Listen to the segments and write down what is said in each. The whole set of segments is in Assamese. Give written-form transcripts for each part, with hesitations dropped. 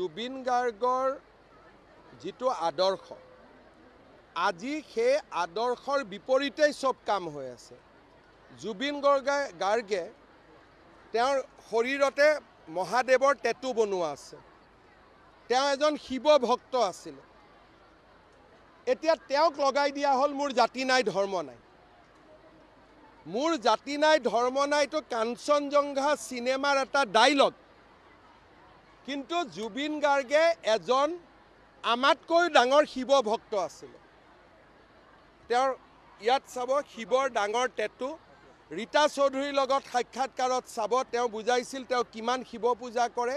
জুবিন গাৰ্গৰ যিটো আদৰ্শ আজি সেই আদৰ্শৰ বিপৰীতেই সব কাম হৈ আছে। জুবিন গাৰ্গে তেওঁৰ শৰীৰতে মহাদেৱৰ টেটু বনোৱা আছে। তেওঁ এজন শিৱ ভক্ত আছিল। এতিয়া তেওঁক লগাই দিয়া হ'ল মোৰ জাতি নাই ধৰ্ম নাই। মোৰ জাতি নাই ধৰ্ম নাইটো কাঞ্চনজংঘা চিনেমাৰ এটা ডাইলগ। কিন্তু জুবিন গাৰ্গে এজন আমাতকৈ ডাঙৰ শিৱ ভক্ত আছিল। তেওঁৰ ইয়াত চাব শিৱৰ ডাঙৰ টেটু। ৰীতা চৌধুৰীৰ লগত সাক্ষাৎকাৰত চাব তেওঁ বুজাইছিল তেওঁ কিমান শিৱ পূজা কৰে।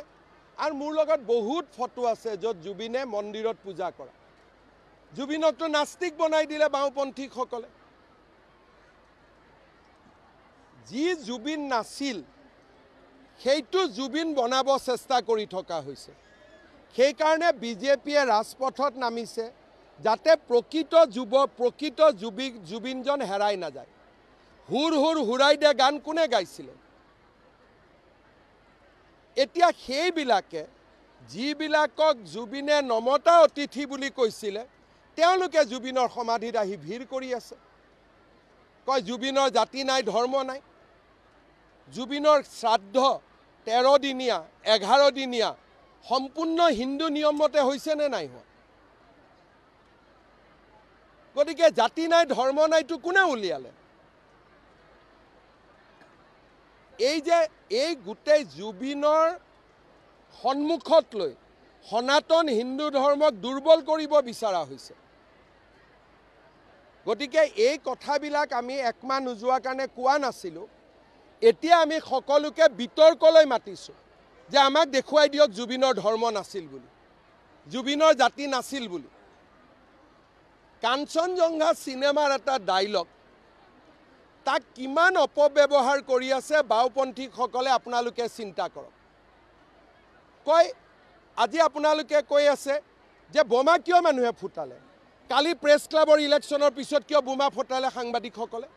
আৰু মোৰ লগত বহুত ফটো আছে য'ত জুবিনে মন্দিৰত পূজা কৰা। জুবিনকতো নাস্তিক বনাই দিলে বাওঁপন্থীসকলে। যি জুবিন নাছিল সেইটো জুবিন বনাব চেষ্টা কৰি থকা হৈছে। সেইকাৰণে বিজেপিয়ে ৰাজপথত নামিছে যাতে প্ৰকৃত জুবিনজন হেৰাই নাযায়। হুৰ হুৰ হুৰাই দে গান কোনে গাইছিলে? এতিয়া সেইবিলাকে যিবিলাকক জুবিনে নমতা অতিথি বুলি কৈছিলে তেওঁলোকে জুবিনৰ সমাধিত আহি ভিৰ কৰি আছে। কয় জুবিনৰ জাতি নাই ধৰ্ম নাই। জুবিনৰ শ্ৰাদ্ধ 13 দিনীয়া 11 দিনীয়া সম্পূৰ্ণ হিন্দু নিয়মতে হৈছে নে নাই হোৱা? গতিকে জাতি নাই ধৰ্ম নাইটো কোনে উলিয়ালে? এই গোটেই জুবিনৰ সন্মুখত লৈ সনাতন হিন্দু ধৰ্মক দুৰ্বল কৰিব বিচৰা হৈছে। গতিকে এই কথাবিলাক আমি একমাহ নোযোৱাৰ কাৰণে কোৱা নাছিলোঁ। এতিয়া আমি সকলোকে বিতৰ্কলৈ মাতিছোঁ যে আমাক দেখুৱাই দিয়ক জুবিনৰ ধৰ্ম নাছিল বুলি, জুবিনৰ জাতি নাছিল বুলি। কাঞ্চনজংঘা চিনেমাৰ এটা ডাইলগ তাক কিমান অপব্যৱহাৰ কৰি আছে বাওঁপন্থীসকলে আপোনালোকে চিন্তা কৰক। কয় আজি আপোনালোকে কৈ আছে যে বোমা কিয় মানুহে ফুটালে? কালি প্ৰেছ ক্লাবৰ ইলেকশ্যনৰ পিছত কিয় বোমা ফুটালে সাংবাদিকসকলে?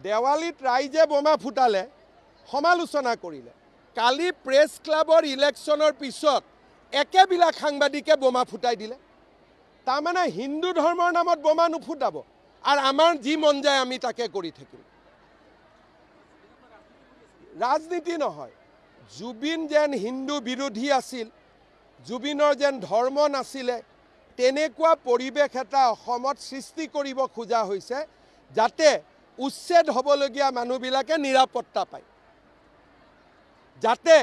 দেৱালীত ৰাইজে বোমা ফুটালে সমালোচনা কৰিলে। কালি প্ৰেছ ক্লাবৰ ইলেকশ্যনৰ পিছত একেবিলাক সাংবাদিকে বোমা ফুটাই দিলে। তাৰমানে হিন্দু ধৰ্মৰ নামত বোমা নুফুটাব আৰু আমাৰ যি মন যায় আমি তাকে কৰি থাকিম। ৰাজনীতি নহয়। জুবিন যেন হিন্দু বিৰোধী আছিল, জুবিনৰ যেন ধৰ্ম নাছিলে, তেনেকুৱা পৰিৱেশ এটা অসমত সৃষ্টি কৰিব খোজা হৈছে যাতে উচ্ছেদ হ'বলগীয়া মানুহবিলাকে নিৰাপত্তা পায়। যাতে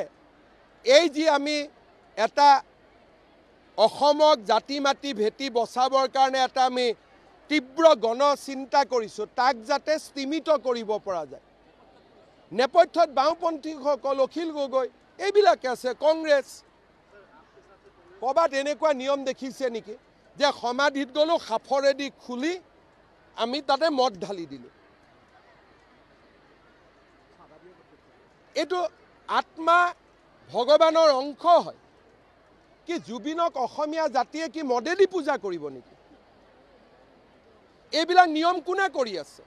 এই যি আমি এটা অসমক জাতি মাটি ভেটি বচাবৰ কাৰণে এটা আমি তীব্ৰ গণ চিন্তা কৰিছোঁ তাক যাতে স্তিমিত কৰিব পৰা যায়। নেপথ্যত বাওঁপন্থীসকল, অখিল গগৈ এইবিলাকে আছে, কংগ্ৰেছ। ক'ৰবাত এনেকুৱা নিয়ম দেখিছে নেকি যে সমাধিত গ'লোঁ সাফৰেদি খুলি আমি তাতে মদ ঢালি দিলোঁ? এইটো আত্মা ভগৱানৰ অংশ হয়। কি জুবিনক অসমীয়া জাতিয়ে কি মদেদি পূজা কৰিব নেকি? এইবিলাক নিয়ম কোনে কৰি আছে?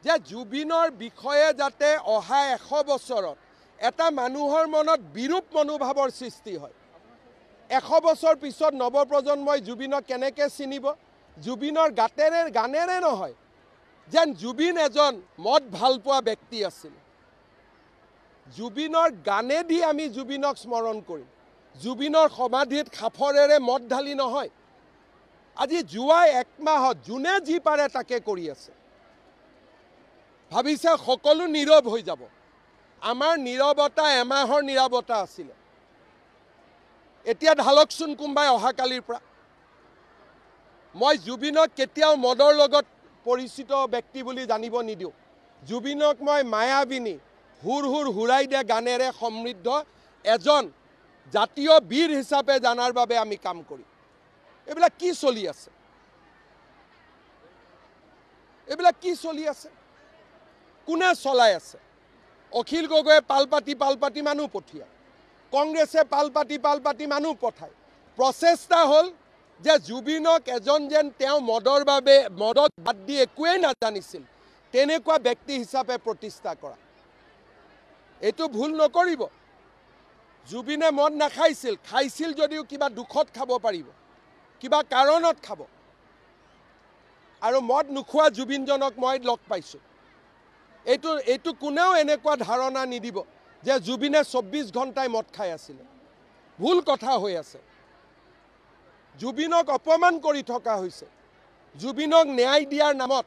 যে জুবিনৰ বিষয়ে যাতে অহা 100 বছৰত এটা মানুহৰ মনত বিৰূপ মনোভাৱৰ সৃষ্টি হয়। 100 বছৰ পিছত নৱপ্ৰজন্মই জুবিনক কেনেকৈ চিনিব? জুবিনৰ গানেৰে নহয়, যেন জুবিন এজন মদ ভাল পোৱা ব্যক্তি আছিল। জুবিনৰ গানেদি আমি জুবিনক স্মৰণ কৰিম। জুবিনৰ সমাধিত সাফৰেৰে মদ ঢালি নহয়। আজি যোৱা 1 মাহত যোনে যি পাৰে তাকে কৰি আছে। ভাবিছে সকলো নীৰৱ হৈ যাব। আমাৰ নীৰৱতা এমাহৰ নীৰৱতা আছিলে। এতিয়া ঢালকচোন কোনোবাই অহাকালিৰ পৰা। মই জুবিনক কেতিয়াও মদৰ লগত পৰিচিত ব্যক্তি বুলি জানিব নিদিওঁ। জুবিনক মই মায়াবিনী হুৰ হুৰ হুৰাই দে গানেৰে সমৃদ্ধ এজন জাতীয় বীৰ হিচাপে জানাৰ বাবে আমি কাম কৰিম। এইবিলাক কি চলি আছে? এইবিলাক কি চলি আছে? কোনে চলাই আছে? অখিল গগৈয়ে পাল পাতি মানুহ পঠিয়ায়। কংগ্ৰেছে পাল পাতি মানুহ পঠায়। প্ৰচেষ্টা হ'ল যে জুবিনক এজন যেন তেওঁ মদক বাদ দি একোৱেই নাজানিছিল তেনেকুৱা ব্যক্তি হিচাপে প্ৰতিষ্ঠা কৰা। এইটো ভুল নকৰিব। জুবিনে মদ নাখাইছিল, খাইছিল যদিও কিবা দুখত খাব পাৰিব, কিবা কাৰণত খাব। আৰু মদ নোখোৱা জুবিনজনক মই লগ পাইছোঁ। এইটো কোনেও এনেকুৱা ধাৰণা নিদিব যে জুবিনে 24 ঘণ্টাই মদ খাই আছিলে। ভুল কথা হৈ আছে। জুবিনক অপমান কৰি থকা হৈছে। জুবিনক ন্যায় দিয়াৰ নামত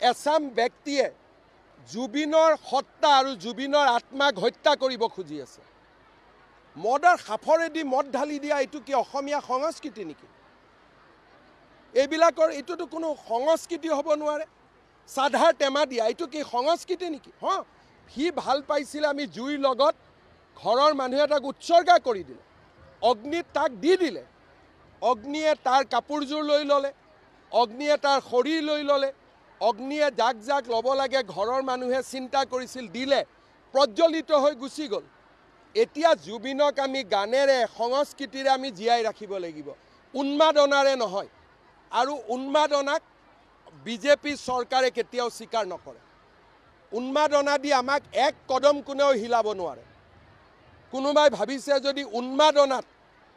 এছাম ব্যক্তিয়ে জুবিনৰ সত্তা আৰু জুবিনৰ আত্মাক হত্যা কৰিব খুজি আছে। মদৰ সাফৰেদি মদ ঢালি দিয়া এইটো কি অসমীয়া সংস্কৃতি নেকি? এইবিলাকৰ এইটোতো কোনো সংস্কৃতি হ'ব নোৱাৰে। চাধাৰ টেমা দিয়া এইটো কি সংস্কৃতি নেকি? সি ভাল পাইছিলে, আমি জুইৰ লগত ঘৰৰ মানুহে তাক উৎসৰ্গা কৰি দিলে, অগ্নিত তাক দি দিলে। অগ্নিয়ে তাৰ কাপোৰযোৰ লৈ ল'লে, অগ্নিয়ে তাৰ শৰীৰ লৈ ল'লে, অগ্নিয়ে যাক যাক ল'ব লাগে ঘৰৰ মানুহে চিন্তা কৰিছিল, দিলে, প্ৰজ্বলিত হৈ গুচি গ'ল। এতিয়া জুবিনক আমি গানেৰে সংস্কৃতিৰে আমি জীয়াই ৰাখিব লাগিব, উন্মাদনাৰে নহয়। আৰু উন্মাদনাক বিজেপি চৰকাৰে কেতিয়াও স্বীকাৰ নকৰে। উন্মাদনা দি আমাক এক কদম কোনেও হিলাব নোৱাৰে। কোনোবাই ভাবিছে যদি উন্মাদনাত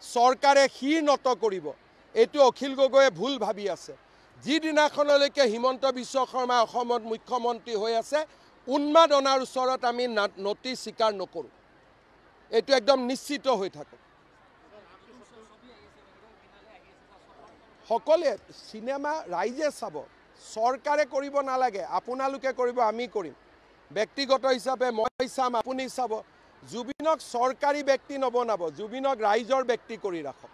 চৰকাৰে শিৰ নত কৰিব, এইটো অখিল গগৈয়ে ভুল ভাবি আছে। যিদিনাখনলৈকে হিমন্ত বিশ্ব শৰ্মা অসমত মুখ্যমন্ত্ৰী হৈ আছে, উন্মাদনাৰ ওচৰত আমি নতি স্বীকাৰ নকৰোঁ। এইটো একদম নিশ্চিত হৈ থাকক। সকলোৱে চিনেমা ৰাইজে চাব, চৰকাৰে কৰিব নালাগে। আপোনালোকে কৰিব, আমি কৰিম। ব্যক্তিগত হিচাপে মই চাম, আপুনি চাব। জুবিনক চৰকাৰী ব্যক্তি নবনাব, জুবিনক ৰাইজৰ ব্যক্তি কৰি ৰাখক।